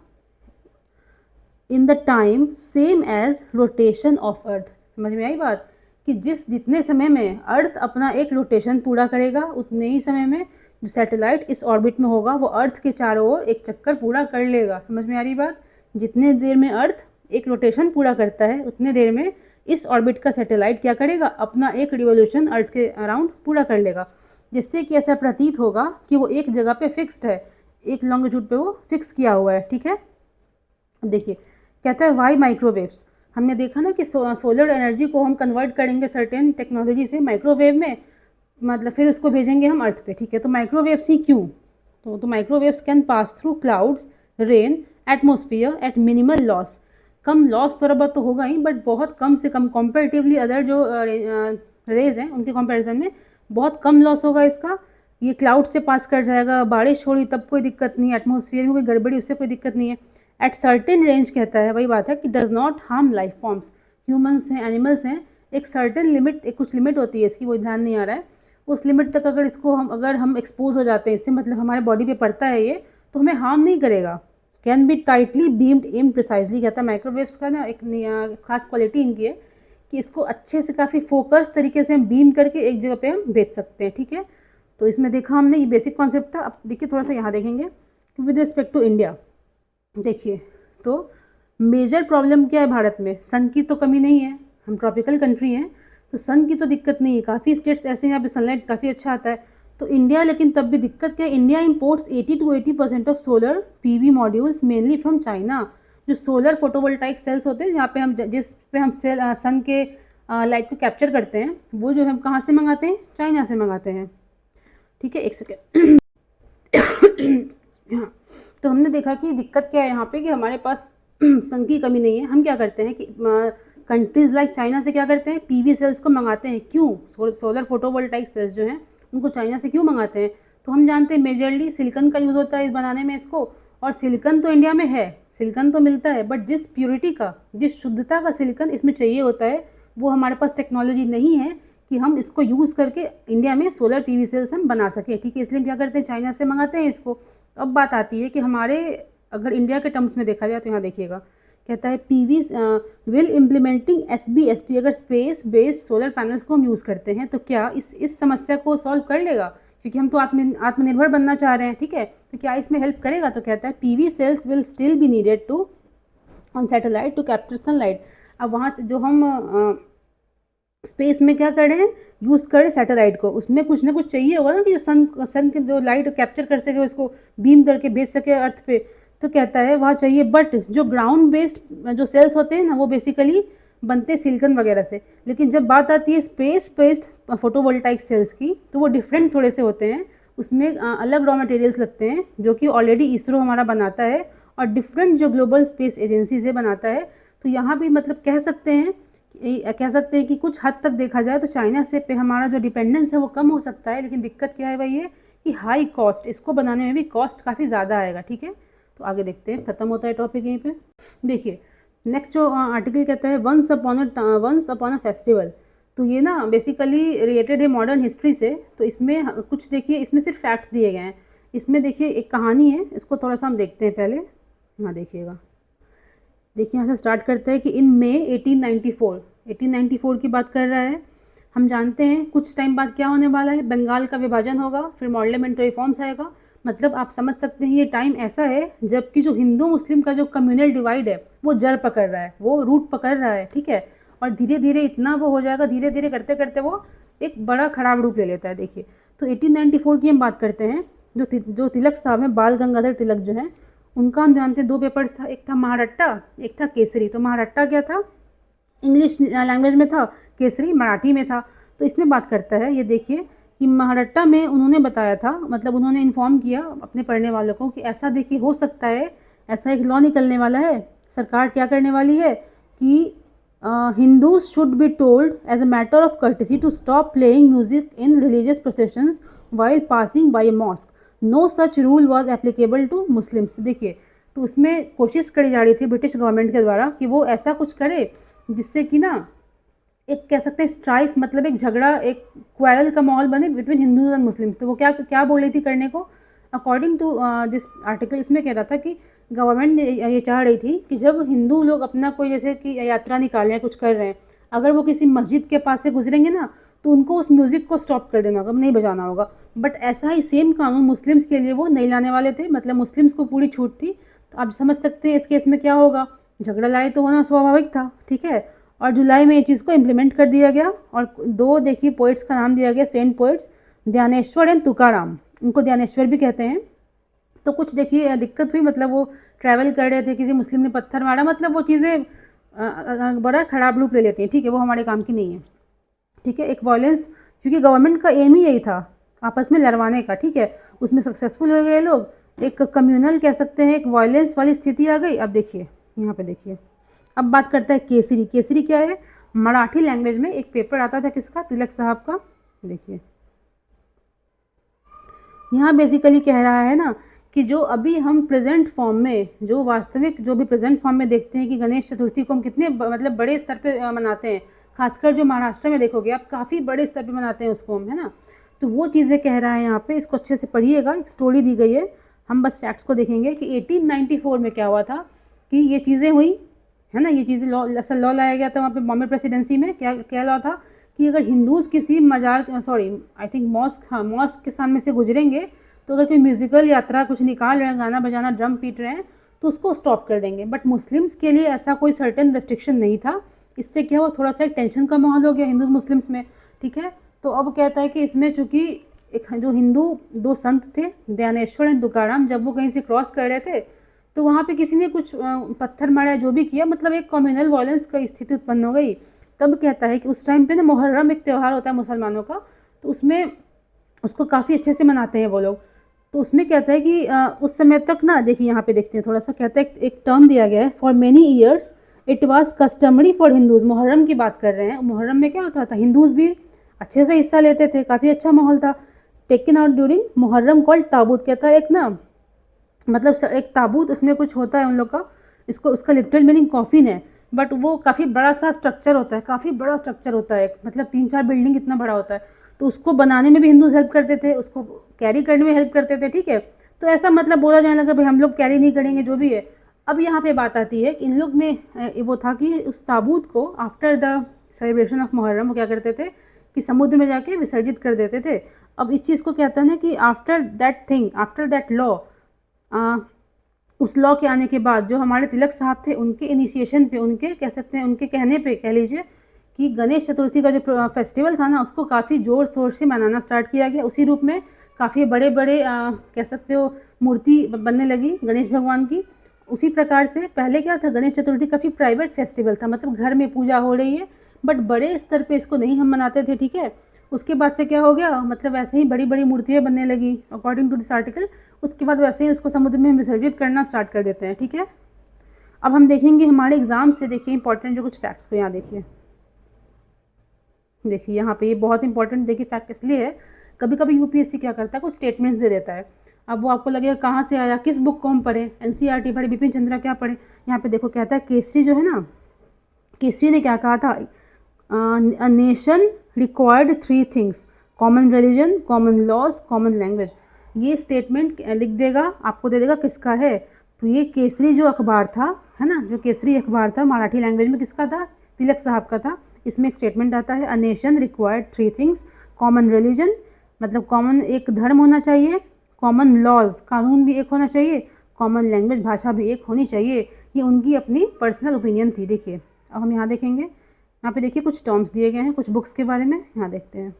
in the time same as rotation of earth. समझ में आई बात, कि जितने समय में अर्थ अपना एक रोटेशन पूरा करेगा उतने ही समय में जो सैटेलाइट इस ऑर्बिट में होगा वो अर्थ के चारों ओर एक चक्कर पूरा कर लेगा। समझ में आ रही बात, जितने देर में अर्थ एक रोटेशन पूरा करता है उतने देर में इस ऑर्बिट का सैटेलाइट क्या करेगा, अपना एक रिवोल्यूशन अर्थ के अराउंड पूरा कर लेगा, जिससे कि ऐसा प्रतीत होगा कि वो एक जगह पे फिक्स्ड है, एक लॉन्गिट्यूड पे वो फिक्स किया हुआ है, ठीक है। देखिए कहता है वाई माइक्रोवेव्स, हमने देखा ना कि सोलर एनर्जी को हम कन्वर्ट करेंगे सर्टेन टेक्नोलॉजी से माइक्रोवेव में, मतलब फिर उसको भेजेंगे हम अर्थ पे, ठीक है। तो माइक्रोवेव्स ही क्यों, तो microwaves can pass through clouds, rain, atmosphere at minimal loss. कम लॉस थोड़ा बहुत तो होगा ही, बट बहुत कम से कम कंपेरेटिवली अदर जो रेज हैं उनके कंपैरिजन में बहुत कम लॉस होगा इसका। ये क्लाउड से पास कर जाएगा, बारिश हो रही तब कोई दिक्कत नहीं, एटमोसफियर में कोई गड़बड़ी उससे कोई दिक्कत नहीं है। एट सर्टेन रेंज कहता है, वही बात है कि does not harm life forms, humans हैं, एनिमल्स हैं, एक सर्टेन लिमिट, एक कुछ लिमिट होती है इसकी, वो ध्यान नहीं आ रहा है, उस लिमिट तक अगर हम एक्सपोज हो जाते हैं इससे, मतलब हमारे बॉडी पे पड़ता है ये, तो हमें हार्म नहीं करेगा। Can be tightly beamed in precisely, कहता है माइक्रोवेव्स का ना एक खास क्वालिटी इनकी है कि इसको अच्छे से काफ़ी फोकस तरीके से हम बीम करके एक जगह पे हम भेज सकते हैं, ठीक है। तो इसमें देखा हमने, ये बेसिक कॉन्सेप्ट था। अब देखिए थोड़ा सा यहाँ देखेंगे कि विद रिस्पेक्ट टू इंडिया, देखिए तो मेजर प्रॉब्लम क्या है भारत में, सन की तो कमी नहीं है, हम ट्रॉपिकल कंट्री हैं तो सन की तो दिक्कत नहीं है, काफ़ी स्टेट्स ऐसे हैं यहाँ पे सनलाइट काफ़ी अच्छा आता है। तो इंडिया, लेकिन तब भी दिक्कत क्या है, India imports 80 to 80% of solar PV modules mainly from China. जो सोलर फोटोवोल्टाइक सेल्स होते हैं जहाँ पे हम, जिस पे हम सन के लाइट को कैप्चर करते हैं, वो जो हम कहाँ से मंगाते हैं, चाइना से मंगाते हैं, ठीक है। एक सेकेंड हाँ, तो हमने देखा कि दिक्कत क्या है यहाँ पे कि हमारे पास सन की कमी नहीं है। हम क्या करते हैं कि कंट्रीज़ लाइक चाइना से क्या करते हैं, पीवी सेल्स को मंगाते हैं। क्यों, सोलर फोटोवोल्टाइक सेल्स जो हैं उनको चाइना से क्यों मंगाते हैं, तो हम जानते हैं मेजरली सिलिकन का यूज़ होता है इस बनाने में इसको, और सिलिकन तो इंडिया में है, सिलिकन तो मिलता है, बट जिस प्योरिटी का, जिस शुद्धता का सिलिकन इसमें चाहिए होता है वो हमारे पास टेक्नोलॉजी नहीं है कि हम इसको यूज़ करके इंडिया में सोलर पीवी सेल्स हम बना सकें, ठीक है। इसलिए हम क्या करते हैं, चाइना से मंगाते हैं इसको। अब बात आती है कि हमारे अगर इंडिया के टर्म्स में देखा जाए तो यहाँ देखिएगा, कहता है पीवी विल इम्प्लीमेंटिंग एसबी, अगर स्पेस बेस्ड सोलर पैनल्स को हम यूज़ करते हैं तो क्या इस समस्या को सॉल्व कर लेगा, क्योंकि हम तो आत्मनिर्भर बनना चाह रहे हैं, ठीक है। तो क्या इसमें हेल्प करेगा, तो कहता है PV cells will still be needed to on satellite to capture sunlight. अब वहाँ से जो हम स्पेस में क्या कर रहे हैं, यूज़ कर रहे सैटेलाइट को, उसमें कुछ ना कुछ चाहिए होगा ना कि जो सन के जो लाइट कैप्चर कर सके, उसको बीम करके भेज सके अर्थ पे, तो कहता है वहाँ चाहिए। बट जो ग्राउंड बेस्ड जो सेल्स होते हैं ना वो बेसिकली बनते सिलिकॉन वगैरह से। लेकिन जब बात आती है स्पेस बेस्ड फोटोवोल्टाइक सेल्स की, तो वो डिफरेंट थोड़े से होते हैं। उसमें अलग रॉ मटेरियल्स लगते हैं जो कि ऑलरेडी इसरो हमारा बनाता है और डिफरेंट जो ग्लोबल स्पेस एजेंसी से बनाता है। तो यहाँ भी मतलब कह सकते हैं कि कुछ हद तक देखा जाए तो चाइना से पे हमारा जो डिपेंडेंस है वो कम हो सकता है। लेकिन दिक्कत क्या है वही है कि हाई कॉस्ट, इसको बनाने में भी कॉस्ट काफ़ी ज़्यादा आएगा। ठीक है, तो आगे देखते हैं, ख़त्म होता है टॉपिक यहीं पे। देखिए नेक्स्ट जो आर्टिकल कहता है वंस अपॉन अ फेस्टिवल। तो ये ना बेसिकली रिलेटेड है मॉडर्न हिस्ट्री से। तो इसमें कुछ देखिए, इसमें सिर्फ फैक्ट्स दिए गए हैं। इसमें देखिए एक कहानी है, इसको थोड़ा सा हम देखते हैं पहले। यहाँ देखिएगा, देखिए यहाँ से स्टार्ट करते हैं कि इन मई 1894 की बात कर रहा है। हम जानते हैं कुछ टाइम बाद क्या होने वाला है, बंगाल का विभाजन होगा, फिर पार्लियामेंट्री रिफॉर्म्स आएगा। मतलब आप समझ सकते हैं ये टाइम ऐसा है जबकि जो हिंदू मुस्लिम का जो कम्युनल डिवाइड है वो जड़ पकड़ रहा है, वो रूट पकड़ रहा है। ठीक है, और धीरे धीरे इतना वो हो जाएगा, धीरे धीरे करते करते वो एक बड़ा खराब रूप ले लेता है। देखिए तो 1894 की हम बात करते हैं। जो तिलक साहब हैं, बाल गंगाधर तिलक जो हैं, उनका हम जानते हैं 2 पेपर्स था, एक था महारट्टा, एक था केसरी। तो महारट्टा क्या था, इंग्लिश लैंग्वेज में था, केसरी मराठी में था। तो इसमें बात करता है, ये देखिए कि महारट्टा में उन्होंने बताया था, मतलब उन्होंने इन्फॉर्म किया अपने पढ़ने वालों को कि ऐसा देखिए हो सकता है, ऐसा एक लॉ निकलने वाला है, सरकार क्या करने वाली है कि Hindus should be told as a matter of courtesy to stop playing music in religious processions while passing by a mosque. No such rule was applicable to Muslims. देखिए तो उसमें कोशिश करी जा रही थी ब्रिटिश गवर्नमेंट के द्वारा कि वो ऐसा कुछ करे जिससे कि ना एक कह सकते हैं स्ट्राइफ, मतलब एक झगड़ा, एक क्वारल का माहौल बने बिटवीन हिंदूज एंड मुस्लिम्स। तो वो क्या क्या बोल रही थी करने को, अकॉर्डिंग टू दिस आर्टिकल इसमें कह रहा था कि गवर्नमेंट ये चाह रही थी कि जब हिंदू लोग अपना कोई जैसे कि यात्रा निकाल रहे हैं, कुछ कर रहे हैं, अगर वो किसी मस्जिद के पास से गुजरेंगे ना तो उनको उस म्यूज़िक को स्टॉप कर देना होगा, नहीं बजाना होगा। बट ऐसा ही सेम कानून मुस्लिम्स के लिए वो नहीं लाने वाले थे, मतलब मुस्लिम्स को पूरी छूट थी। तो आप समझ सकते हैं इस केस में क्या होगा, झगड़ा लड़ाई तो होना स्वाभाविक था। ठीक है, और जुलाई में ये चीज़ को इम्प्लीमेंट कर दिया गया। और 2 देखिए पोइट्स का नाम दिया गया, Saint poets, Dhyaneshwar and Tukaram, इनको ध्यानेश्वर भी कहते हैं। तो कुछ देखिए दिक्कत हुई, मतलब वो ट्रैवल कर रहे थे, किसी मुस्लिम ने पत्थर मारा, मतलब वो चीज़ें बड़ा ख़राब रूप ले लेती हैं। ठीक है, वो हमारे काम की नहीं है। ठीक है, एक वायलेंस, क्योंकि गवर्नमेंट का एम ही यही था आपस में लड़वाने का। ठीक है, उसमें सक्सेसफुल हो गए लोग, एक कम्युनल कह सकते हैं, एक वायलेंस वाली स्थिति आ गई। अब देखिए यहाँ पे देखिए, अब बात करता है केसरी। केसरी क्या है, मराठी लैंग्वेज में एक पेपर आता था किसका, तिलक साहब का। देखिए यहाँ बेसिकली कह रहा है ना कि जो अभी हम प्रेजेंट फॉर्म में, जो वास्तविक जो भी प्रेजेंट फॉर्म में देखते हैं कि गणेश चतुर्थी को हम कितने मतलब बड़े स्तर पे मनाते हैं, खासकर जो महाराष्ट्र में देखोगे आप, काफ़ी बड़े स्तर पे मनाते हैं उसको हम, है ना। तो वो चीज़ें कह रहा है यहाँ पे, इसको अच्छे से पढ़िएगा, एक स्टोरी दी गई है, हम बस फैक्ट्स को देखेंगे कि 1894 में क्या हुआ था कि ये चीज़ें हुई, है ना। ये चीज़ें लॉ, असल लॉ लाया गया था वहाँ पे बॉम्बे प्रेसिडेंसी में। क्या क्या लॉ था कि अगर हिंदूज़ किसी मजार, सॉरी आई थिंक मॉस्क, हाँ मॉस्क के सामने से गुजरेंगे, तो अगर कोई म्यूज़िकल यात्रा कुछ निकाल रहे हैं, गाना बजाना, ड्रम पीट रहे हैं, तो उसको स्टॉप कर देंगे। बट मुस्लिम्स के लिए ऐसा कोई सर्टेन रेस्ट्रिक्शन नहीं था। इससे क्या हुआ, थोड़ा सा एक टेंशन का माहौल हो गया हिंदू मुस्लिम्स में। ठीक है, तो अब कहता है कि इसमें चूँकि एक जो हिंदू 2 संत थे, ध्यानेश्वर एंड तुकाराम, जब वो कहीं से क्रॉस कर रहे थे तो वहाँ पे किसी ने कुछ पत्थर मारा, जो भी किया, मतलब एक कम्युनल वायलेंस का स्थिति उत्पन्न हो गई। तब कहता है कि उस टाइम पे ना मुहर्रम एक त्यौहार होता है मुसलमानों का, तो उसमें उसको काफ़ी अच्छे से मनाते हैं वो लोग। तो उसमें कहता है कि उस समय तक ना, देखिए यहाँ पे देखते हैं थोड़ा सा, कहता है एक टर्म दिया गया है, for many years it was customary for Hindus. Muharram की बात कर रहे हैं, मुहर्रम में क्या होता था, हिंदूज़ भी अच्छे से हिस्सा लेते थे, काफ़ी अच्छा माहौल था। Taken out during Muharram called ताबूत, कहता है एक ना मतलब एक ताबूत, उसमें कुछ होता है उन लोग का, इसको उसका लिटरल मीनिंग कॉफिन है, बट वो काफ़ी बड़ा सा स्ट्रक्चर होता है, काफ़ी बड़ा स्ट्रक्चर होता है, मतलब 3-4 बिल्डिंग इतना बड़ा होता है। तो उसको बनाने में भी हिंदूज़ हेल्प करते थे, उसको कैरी करने में हेल्प करते थे। ठीक है, तो ऐसा मतलब बोला जाने लगा भाई हम लोग कैरी नहीं करेंगे, जो भी है। अब यहाँ पे बात आती है कि इन लोग में वो था कि उस ताबूत को after the celebration of Muharram वो क्या करते थे कि समुद्र में जाके विसर्जित कर देते थे। अब इस चीज़ को कहते हैं ना कि after that thing, after that law, उस लॉ के आने के बाद जो हमारे तिलक साहब थे, उनके इनिशिएशन पे, उनके कह सकते हैं, उनके कहने पे कह लीजिए कि गणेश चतुर्थी का जो फेस्टिवल था ना, उसको काफ़ी ज़ोर शोर से मनाना स्टार्ट किया गया। उसी रूप में काफ़ी बड़े बड़े कह सकते हो मूर्ति बनने लगी गणेश भगवान की, उसी प्रकार से पहले क्या था, गणेश चतुर्थी काफ़ी प्राइवेट फेस्टिवल था, मतलब घर में पूजा हो रही है, बट बड़े स्तर पे इसको नहीं हम मनाते थे, ठीक है। उसके बाद से क्या हो गया, मतलब वैसे ही बड़ी बड़ी मूर्तियाँ बनने लगी अकॉर्डिंग टू दिस आर्टिकल। उसके बाद वैसे ही उसको समुद्र में विसर्जित करना स्टार्ट कर देते हैं, ठीक है। अब हम देखेंगे हमारे एग्जाम से, देखिए इंपॉर्टेंट जो कुछ फैक्ट्स को यहाँ देखिए, यहाँ पे ये बहुत इंपॉर्टेंट देखिए फैक्ट इसलिए है, कभी कभी यूपीएससी क्या करता है, कुछ स्टेटमेंट्स दे देता है। अब वो आपको लगेगा कहाँ से आया, किस बुक को हम पढ़े, एनसीईआरटी पढ़े, बिपिन चंद्रा क्या पढ़े। यहाँ पे देखो कहता है केसरी जो है ना, केसरी ने क्या कहा था, a nation required 3 things, common religion, common laws, common language. ये स्टेटमेंट लिख देगा, आपको दे देगा किसका है। तो ये केसरी जो अखबार था, है ना, जो केसरी अखबार था मराठी लैंग्वेज में किसका था, तिलक साहब का था। इसमें एक स्टेटमेंट आता है, अ nation required 3 things, common religion मतलब कॉमन एक धर्म होना चाहिए, कॉमन लॉज कानून भी एक होना चाहिए, कॉमन लैंग्वेज भाषा भी एक होनी चाहिए। ये उनकी अपनी पर्सनल ओपिनियन थी। देखिए अब हम यहाँ देखेंगे, यहाँ पे देखिए कुछ टर्म्स दिए गए हैं कुछ बुक्स के बारे में, यहाँ देखते हैं।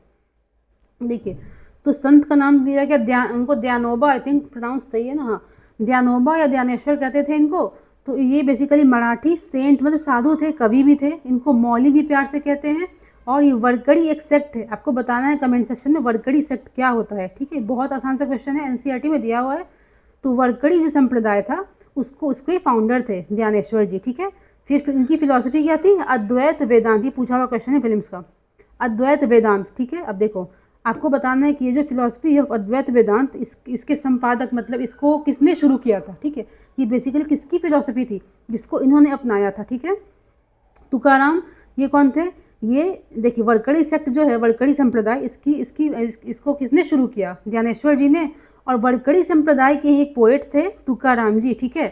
देखिए तो संत का नाम दिया गया, उनको दयानोबा, आई थिंक प्रोनाउंस सही है ना, हाँ, दयानोबा या दयानेश्वर कहते थे इनको। तो ये बेसिकली मराठी सेंट मतलब साधु थे, कवि भी थे, इनको मौली भी प्यार से कहते हैं। और ये वरकड़ी एक सेक्ट है, आपको बताना है कमेंट सेक्शन में वरकड़ी सेक्ट क्या होता है, ठीक है। बहुत आसान सा क्वेश्चन है, एनसीईआरटी में दिया हुआ है। तो वरकड़ी जो संप्रदाय था उसके फाउंडर थे ज्ञानेश्वर जी, ठीक है। फिर इनकी फिलॉसफी क्या थी, अद्वैत वेदांत, ये पूछा हुआ क्वेश्चन है फिल्म्स का, अद्वैत वेदांत, ठीक है। अब देखो आपको बताना है कि ये जो फिलॉसफी है अद्वैत वेदांत, इसके संपादक मतलब इसको किसने शुरू किया था, ठीक है। ये बेसिकली किसकी फिलॉसफी थी जिसको इन्होंने अपनाया था, ठीक है। तुकाराम ये कौन थे, ये देखिए वरकड़ी सेक्ट जो है, वरकड़ी संप्रदाय, इसको किसने शुरू किया, ज्ञानेश्वर जी ने। और वरकड़ी संप्रदाय के ही एक पोएट थे तुकाराम जी, ठीक है।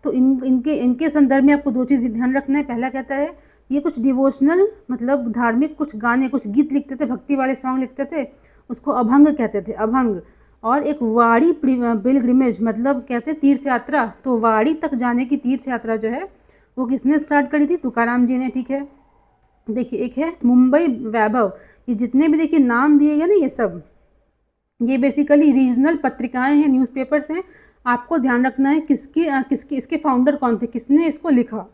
तो इनके संदर्भ में आपको 2 चीज़ ध्यान रखना है। पहला कहता है ये कुछ डिवोशनल मतलब धार्मिक कुछ गाने कुछ गीत लिखते थे, भक्ति वाले सॉन्ग लिखते थे, उसको अभंग कहते थे, अभंग। और एक वाड़ी पिलग्रिमेज मतलब कहते हैं तीर्थ यात्रा, तो वाड़ी तक जाने की तीर्थ यात्रा जो है वो किसने स्टार्ट करी थी, तुकाराम जी ने, ठीक है। देखिए एक है मुंबई वैभव, ये जितने भी देखिए नाम दिए गए ना ये सब, ये बेसिकली रीजनल पत्रिकाएं हैं, न्यूज़पेपर्स हैं। आपको ध्यान रखना है किसकी इसके फाउंडर कौन थे, किसने इसको लिखा।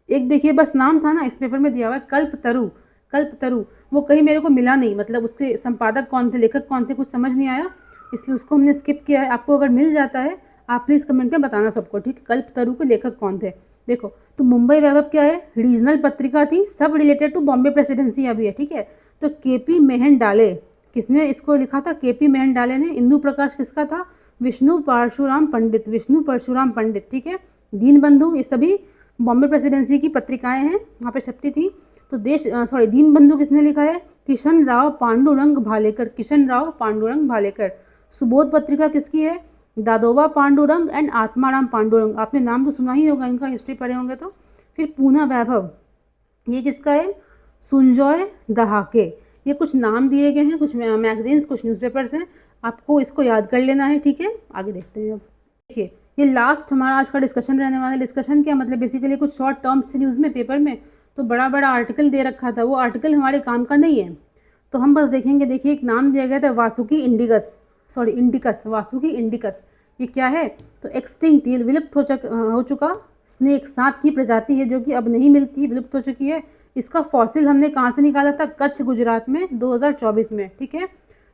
एक देखिए बस नाम था ना, इस पेपर में दिया हुआ है कल्पतरु, कल्पतरु, वो कहीं मेरे को मिला नहीं, मतलब उसके संपादक कौन थे, लेखक कौन थे, कुछ समझ नहीं आया, इसलिए उसको हमने स्किप किया है। आपको अगर मिल जाता है आप प्लीज़ कमेंट में बताना सबको, ठीक है। कल्पतरु के लेखक कौन थे। देखो तो मुंबई वैभव क्या है, रीजनल पत्रिका थी, सब रिलेटेड टू बॉम्बे प्रेसिडेंसी अभी है, ठीक है। तो केपी मेहन डाले, किसने इसको लिखा था, केपी मेहन डाले ने। इंदु प्रकाश किसका था, विष्णु परशुराम पंडित, विष्णु परशुराम पंडित, ठीक है। दीनबंधु, ये सभी बॉम्बे प्रेसिडेंसी की पत्रिकाएं हैं, वहाँ पे छपती थी। तो दीनबंधु किसने लिखा है, किशन राव पांडुरंग भालेकर, किशन राव पांडुरंग भालेकर। सुबोध पत्रिका किसकी है, दादोबा पांडुरंग एंड आत्माराम पांडुरंग, आपने नाम तो सुना ही होगा इनका, हिस्ट्री पढ़े होंगे तो। फिर पूना वैभव, ये किसका है, सुंजॉय दहाके। ये कुछ नाम दिए गए हैं, कुछ मैगजीन्स कुछ न्यूज़पेपर्स हैं, आपको इसको याद कर लेना है, ठीक है। आगे देखते हैं अब। देखिए ये लास्ट हमारा आज का डिस्कशन रहने वाला है। डिस्कशन क्या मतलब, बेसिकली कुछ शॉर्ट टर्म्स थे न्यूज़ में पेपर में, तो बड़ा बड़ा आर्टिकल दे रखा था, वो आर्टिकल हमारे काम का नहीं है, तो हम बस देखेंगे। देखिए एक नाम दिया गया था वासुकी इंडिकस, वासुकी इंडिकस, ये क्या है, तो एक्सटिंक्ट, ये विलुप्त हो चुका स्नेक, सांप की प्रजाति है जो कि अब नहीं मिलती, विलुप्त हो चुकी है। इसका फॉसिल हमने कहाँ से निकाला था, कच्छ गुजरात में 2024 में, ठीक है।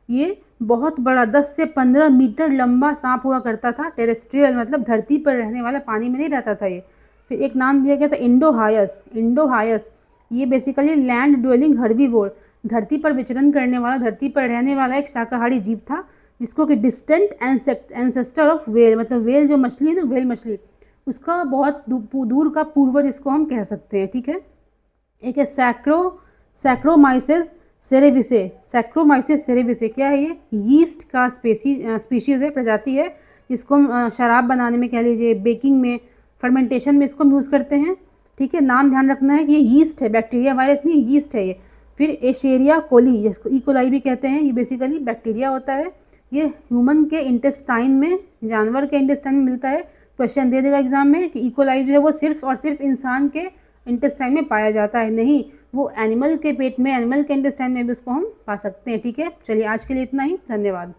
ये बहुत बड़ा 10 से 15 मीटर लंबा सांप हुआ करता था, टेरेस्ट्रियल मतलब धरती पर रहने वाला, पानी में नहीं रहता था ये। फिर एक नाम दिया गया था इंडोहायस, ये बेसिकली लैंड ड्वेलिंग हर्बीवोर, धरती पर विचरण करने वाला, धरती पर रहने वाला एक शाकाहारी जीव था, जिसको कि डिस्टेंट एंसेस्टर ऑफ वेल, मतलब वेल जो मछली है ना, वेल मछली, उसका बहुत दूर का पूर्वज इसको हम कह सकते हैं, ठीक है। एक है सैक्रोमाइसिस सेरेविसे, क्या है ये, यीस्ट का स्पीशीज़ है, प्रजाति है, जिसको हम शराब बनाने में कह लीजिए, बेकिंग में, फर्मेंटेशन में इसको हम यूज़ करते हैं, ठीक है। नाम ध्यान रखना है कि ये यीस्ट है, बैक्टीरिया वायरस नहीं, यीस्ट है ये। फिर एशेरिया कोली, जिसको इकोलाई भी कहते हैं, ये बेसिकली बैक्टीरिया होता है, ये ह्यूमन के इंटेस्टाइन में, जानवर के इंटेस्टाइन में मिलता है। क्वेश्चन दे देगा एग्जाम में कि इकोलाई जो है वो सिर्फ और सिर्फ इंसान के इंटेस्टाइन में पाया जाता है, नहीं, वो एनिमल के पेट में, एनिमल के इंटेस्टाइन में भी उसको हम पा सकते हैं, ठीक है। चलिए आज के लिए इतना ही, धन्यवाद।